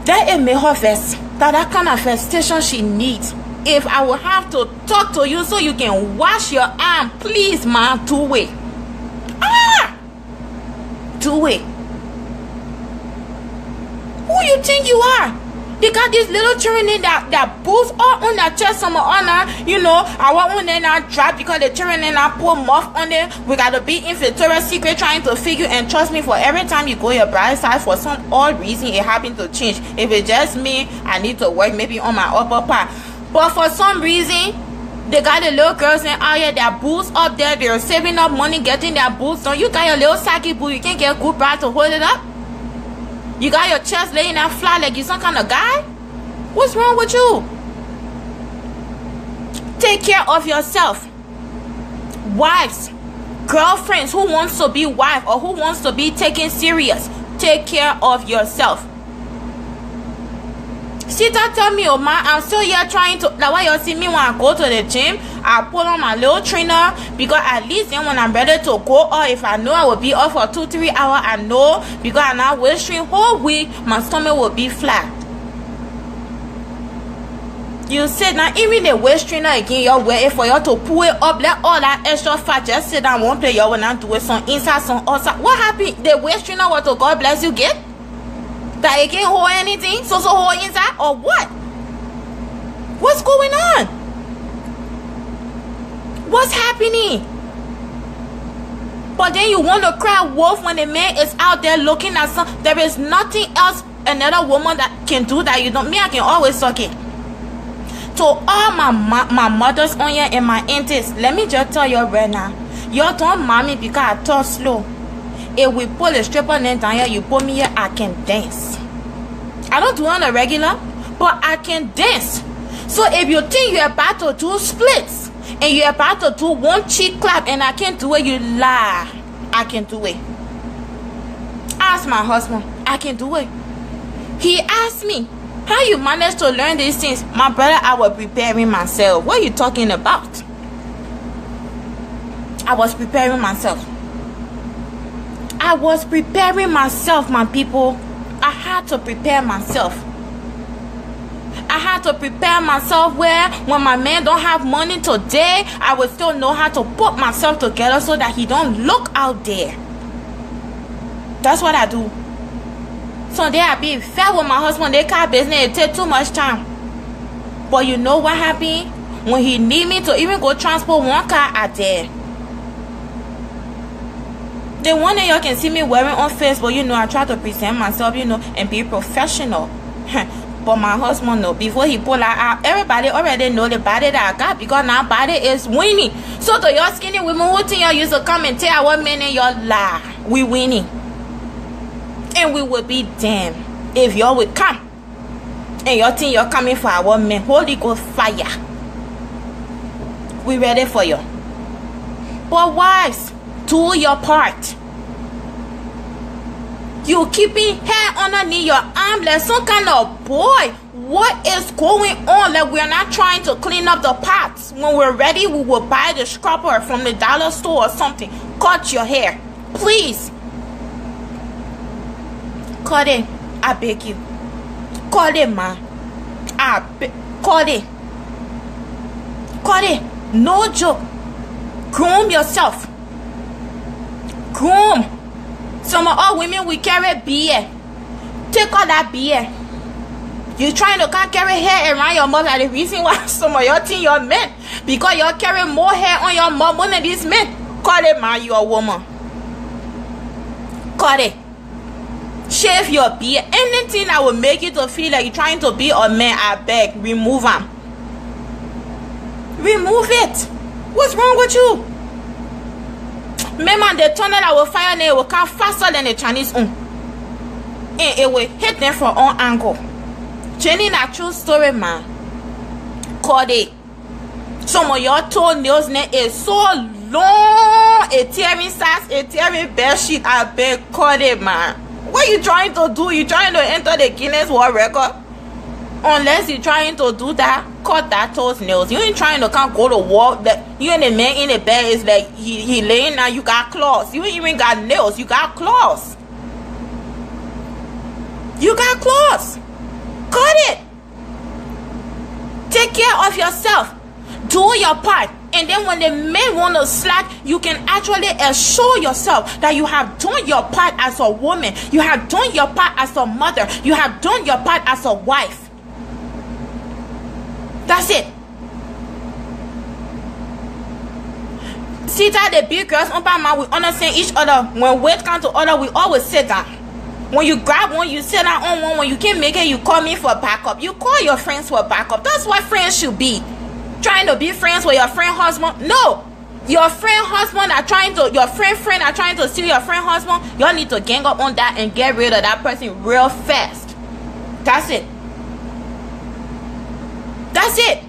That it make her vex. That kind of festation she needs. If I will have to talk to you so you can wash your arm, please, man, do it. Do it. Who you think you are? They got these little children in that boots all on their chest, some on her, you know. I want one in that drop because the children in that pour muff on there. We gotta be in Victoria's Secret trying to figure, and trust me, for every time you go your bride side, for some odd reason it happened to change. If it's just me, I need to work maybe on my upper part. But for some reason, they got the little girls in out here, their boots up there, they're saving up money, getting their boots done. You got your little saggy boot, you can't get a good bride to hold it up. You got your chest laying out flat like you some kind of guy? What's wrong with you? Take care of yourself. Wives, girlfriends who wants to be wife or who wants to be taken serious, take care of yourself. Sita tell me, oh man, I'm still here trying to, like why you see me when I go to the gym, I put on my little trainer, because at least then when I'm ready to go, or if I know I will be off for 2-3 hours, I know, because I'm not wasting whole week, my stomach will be flat. You sit now, even the waist trainer again, you're waiting for you to pull it up, let all that extra fat just sit down one place, you will not do it, some inside, some outside. What happened? The waist trainer, what to God bless you get? That it can't hold anything, so hold inside, or what? What's going on? What's happening? But then you want to cry wolf when the man is out there looking at some. There is nothing else another woman that can do that you don't. Me, I can always suck it. To all my mothers on here and my aunties, let me just tell you right now, y'all don't mind me because I talk slow. If we pull a stripper name down here, you put me here, I can dance. I don't do it on a regular, but I can dance. So if you think you're about to do splits and you're about to do one cheek clap and I can't do it, you lie. I can do it. Ask my husband, I can do it. He asked me, how you manage to learn these things? My brother, I was preparing myself. What are you talking about? I was preparing myself. I was preparing myself, my people. I had to prepare myself. I had to prepare myself where when my man don't have money today, I will still know how to put myself together so that he don't look out there. That's what I do. So there I be fair with my husband. They car business, it take too much time. But you know what happened? When he need me to even go transport one car, I did. The one that y'all can see me wearing on Facebook, you know, I try to present myself, you know, and be professional. But my husband, no, before he pull out, everybody already know the body that I got, because now body is winning. So to y'all skinny women who think y'all used to come and tell what men and y'all lie, we winning. And we will be damned if y'all would come and y'all think you're coming for our men. Holy Ghost fire. We ready for you. But wives, do your part. You keeping hair underneath your arm like some kind of boy. What is going on? Like we're not trying to clean up the pots. When we're ready, we will buy the scrubber from the dollar store or something. Cut your hair, please. Cut it, I beg you. Cut it, man. Cut it. Cut it. No joke. Groom yourself. Groom. Some of all women will carry beard. Take all that beard. You trying to can't carry hair around your mouth. Like the reason why some of y'all think you're men, because y'all carry more hair on your mouth than these men. Cut it, man. You're a woman. Cut it. Shave your beard. Anything that will make you to feel like you're trying to be a man, I beg, remove them. Remove it. What's wrong with you? Remember, the tunnel that will fire, they will come faster than the Chinese own. and it will hit them from all angles. Jenny, that true story, man. Called it. Some of your toenails is so long, a tearing size, a tearing bed sheet. I beg, call it, man. What you trying to do? You trying to enter the Guinness World Record? Unless you trying to do that, cut that toenails. You ain't trying to come go to war. That you and the man in the bed is like he laying down. You got claws. You ain't even got nails. You got claws. You got claws. Cut it. Take care of yourself. Do your part. And then when the men want to slack, you can actually assure yourself that you have done your part as a woman. You have done your part as a mother. You have done your part as a wife. That's it. See that the big girls on my mind, we understand each other. When weight come to other, we always sit down. When you grab one, you sit down on one. When you can't make it, you call me for backup. You call your friends for backup. That's what friends should be. Trying to be friends with your friend husband. No. Your friend husband are trying to, your friend are trying to steal your friend husband. Y'all need to gang up on that and get rid of that person real fast. That's it. That's it.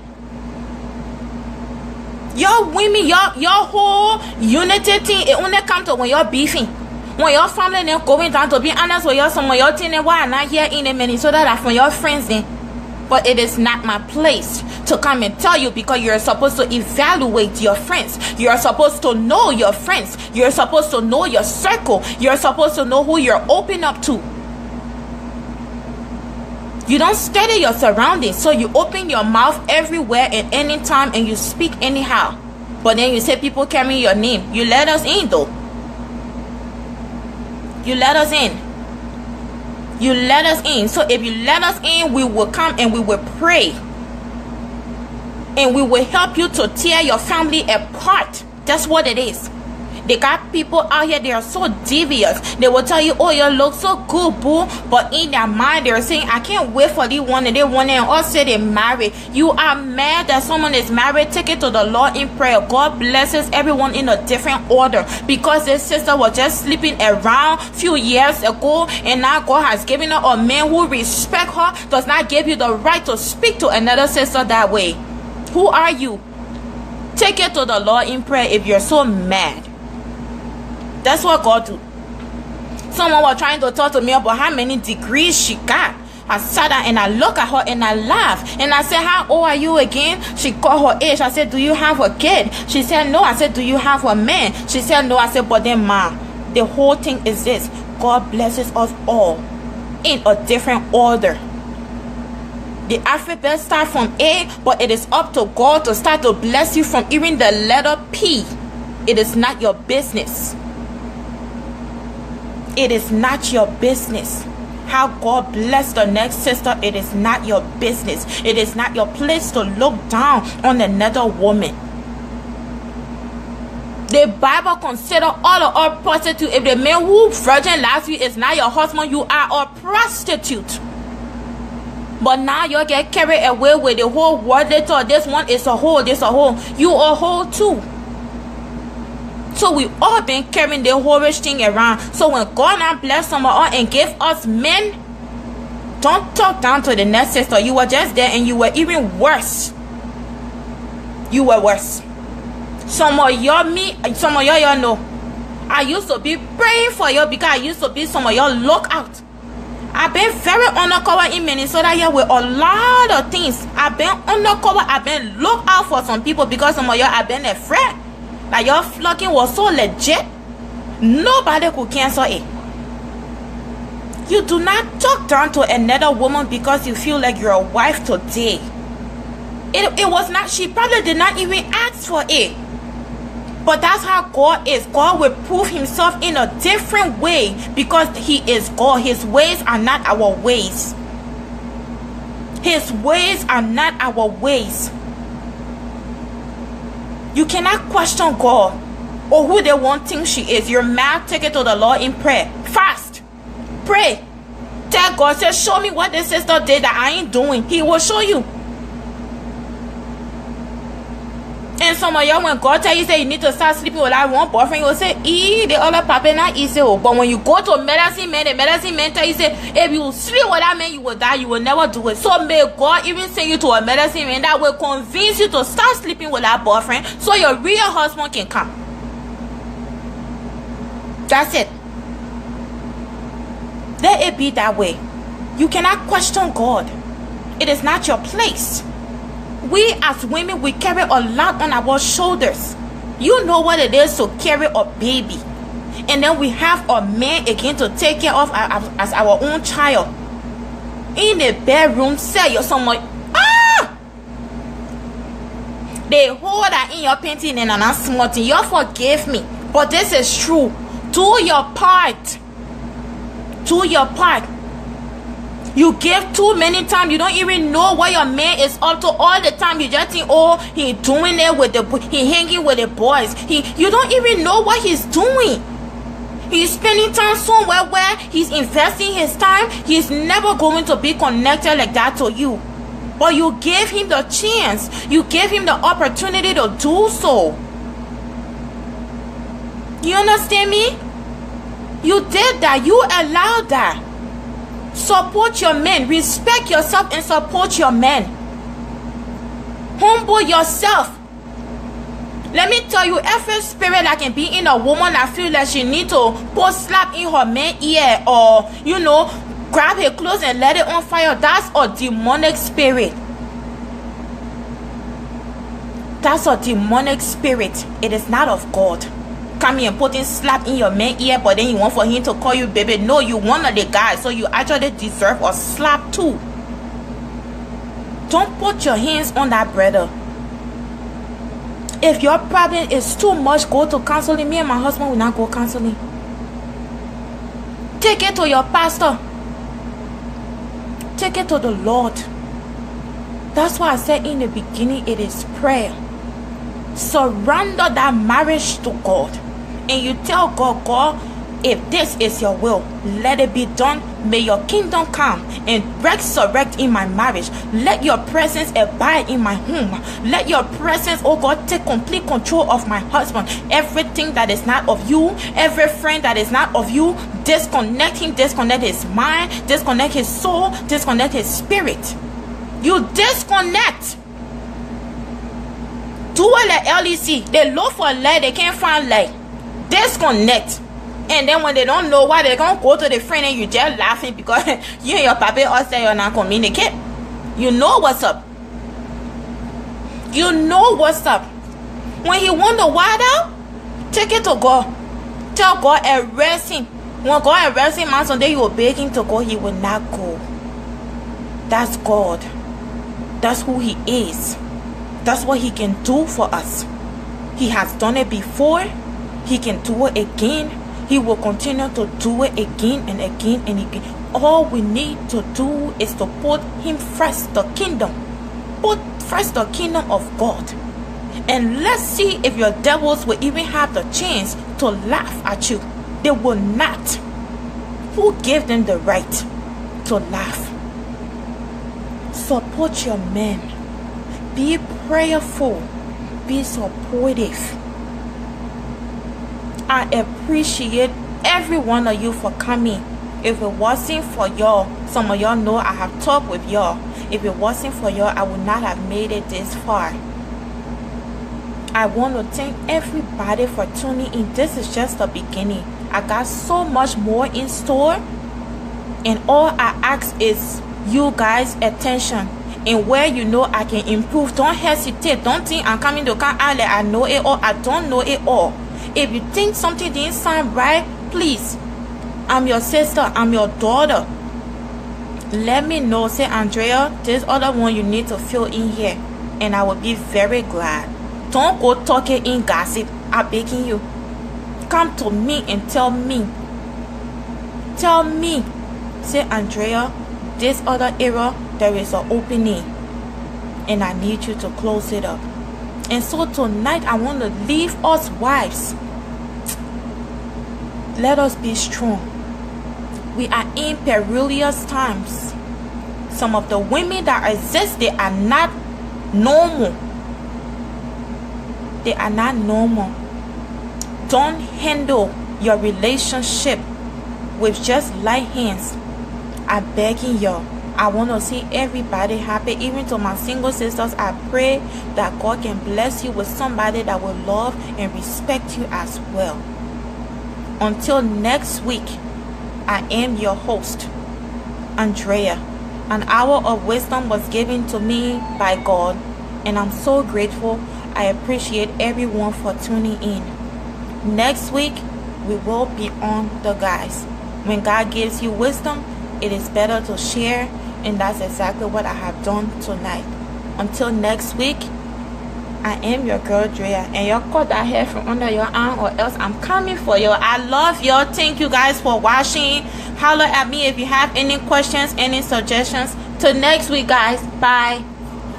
Your women, your whole unity thing, it only comes to when you're beefing. When your family then going down, to be honest with you, some of your things why I'm not here in the Minnesota that from your friends then. But it is not my place to come and tell you, because you're supposed to evaluate your friends. You're supposed to know your friends. You're supposed to know your circle. You're supposed to know who you're open up to. You don't study your surroundings, so you open your mouth everywhere and anytime and you speak anyhow. But then you say people carry your name. You let us in though. You let us in. You let us in. So if you let us in, we will come and we will pray. And we will help you to tear your family apart. That's what it is. They got people out here, they are so devious. They will tell you, oh, you look so good, boo. But in their mind, they're saying, I can't wait for the one and they want and all say they married. You are mad that someone is married. Take it to the Lord in prayer. God blesses everyone in a different order. Because this sister was just sleeping around a few years ago, and now God has given her a man who respects her, does not give you the right to speak to another sister that way. Who are you? Take it to the Lord in prayer if you're so mad. That's what God do. Someone was trying to talk to me about how many degrees she got. I sat down and I look at her and I laugh. And I said, how old are you again? She called her age. I said, do you have a kid? She said, no. I said, do you have a man? She said, no. I said, but then ma, the whole thing is this. God blesses us all in a different order. The alphabet starts from A, but it is up to God to start to bless you from even the letter P. It is not your business. It is not your business. How God bless the next sister, it is not your business. It is not your place to look down on another woman. The Bible consider all of our prostitutes. If the man who virgin last week is not your husband, you are a prostitute. But now you get carried away with the whole word. They thought this one is a whole, this a whole. You a whole too. So we all been carrying the whorish thing around. So when God now bless some of us and give us men, don't talk down to the next sister. You were just there and you were even worse. You were worse. Some of y'all know. I used to be praying for you because I used to be some of y'all look out. I've been very undercover in Minnesota here with a lot of things. I've been undercover. I've been look out for some people because some of y'all have been afraid. Like your flocking was so legit, nobody could cancel it. You do not talk down to another woman because you feel like you're a wife today. It was not, she probably did not even ask for it. But that's how God is. God will prove himself in a different way because he is God. His ways are not our ways. His ways are not our ways. You cannot question God or who the one thing she is. You're mad, take it to the Lord in prayer. Fast. Pray. Tell God, say, show me what this sister did that I ain't doing. He will show you. And some of y'all, when God tell you say you need to start sleeping with that one boyfriend, you will say, the other papa not easy. But when you go to medicine man, the medicine man tell you say, if you sleep with that man, you will die. You will never do it. So may God even send you to a medicine man that will convince you to start sleeping with that boyfriend, so your real husband can come. That's it. Let it be that way. You cannot question God. It is not your place. We as women, we carry a lot on our shoulders. You know what it is to carry a baby, and then we have a man again to take care of as our own child. In the bedroom, say you're someone. They hold that in your painting and I'm smarting. You forgive me, but this is true. Do your part. Do your part. You give too many times. You don't even know what your man is up to all the time. You just think, oh, he doing it with he hanging with the boys. You don't even know what he's doing. He's spending time somewhere where he's investing his time. He's never going to be connected like that to you. But you gave him the chance. You gave him the opportunity to do so. You understand me? You did that. You allowed that. Support your men. Respect yourself and support your men. Humble yourself. Let me tell you, every spirit that can be in a woman that feel like she need to put slap in her man ear, or grab her clothes and let it on fire, that's a demonic spirit. That's a demonic spirit. It is not of God. Come here and putting slap in your man ear, but then you want for him to call you baby. No, you one of the guys, so you actually deserve a slap too. Don't put your hands on that brother. If your problem is too much, go to counseling. Me and my husband will not go counseling. Take it to your pastor. Take it to the Lord. That's why I said in the beginning, it is prayer. Surrender that marriage to God. And you tell God, God, if this is your will, let it be done. May your kingdom come and resurrect in my marriage. Let your presence abide in my home. Let your presence, oh God, take complete control of my husband. Everything that is not of you, every friend that is not of you, disconnect him, disconnect his mind, disconnect his soul, disconnect his spirit. You disconnect. Do it like LEC. They look for light, they can't find light. Disconnect. And then when they don't know why, they're gonna go to the friend and you just laughing because you and your papa all say you're not communicate. You know what's up. You know what's up. When he want the water, take it to God. Tell God, arrest him. When God arrests him, on Sunday you will beg him to go, he will not go. That's God. That's who he is. That's what he can do for us. He has done it before. He can do it again. He will continue to do it again and again and again. All we need to do is to put him first, the kingdom. Put first the kingdom of God. And let's see if your devils will even have the chance to laugh at you. They will not. Who gave them the right to laugh? Support your men. Be prayerful. Be supportive. I appreciate every one of you for coming. If it wasn't for y'all, some of y'all know I have talked with y'all. If it wasn't for y'all, I would not have made it this far. I want to thank everybody for tuning in. This is just the beginning. I got so much more in store. And all I ask is you guys' attention. And where you know I can improve, don't hesitate. Don't think I'm coming to come out like I know it all. I don't know it all. If you think something didn't sound right, please, I'm your sister, I'm your daughter. Let me know. Say, Andrea, this other one you need to fill in here, and I will be very glad. Don't go talking in gossip. I'm begging you. Come to me and tell me. Tell me. Say, Andrea, this other area, there is an opening, and I need you to close it up. And so tonight, I want to leave us wives. Let us be strong. We are in perilous times. Some of the women that exist, they are not normal. They are not normal. Don't handle your relationship with just light hands. I'm begging y'all. I want to see everybody happy. Even to my single sisters, I pray that God can bless you with somebody that will love and respect you as well. Until next week, I am your host, Andrea. An hour of wisdom was given to me by God, and I'm so grateful. I appreciate everyone for tuning in. Next week, we will be on the guys. When God gives you wisdom, it is better to share, and that's exactly what I have done tonight. Until next week, I am your girl Drea, and y'all cut that hair from under your arm, or else I'm coming for you. I love y'all. Thank you guys for watching. Holler at me if you have any questions, any suggestions. Till next week, guys. Bye.